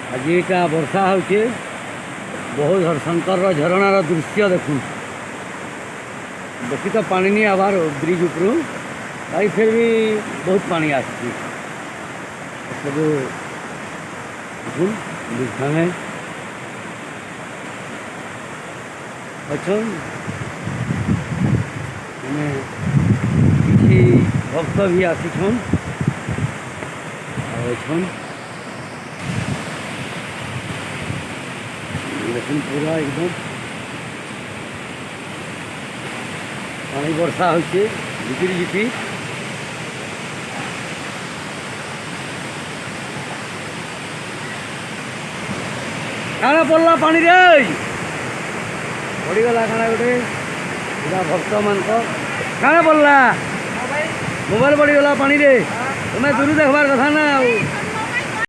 आज यहाँ वर्षा हो बहुत हरशंकर झरणार दृश्य देखु देखी तो पानी नहीं आवार ब्रिज उपरू भाई फिर भी बहुत पानी आसी सब बुझे अच्छा किसी भक्त भी आसीछन लेकिन पूरा एकदम पानी वर्षा हो झिपिरी झिपी काना पड़ला पानी रे पड़गला काना गोटे पूरा भक्त मान काना पड़ला मोबाइल पड़गला पानी रे तुम्हें दूर देखबार कथा ना।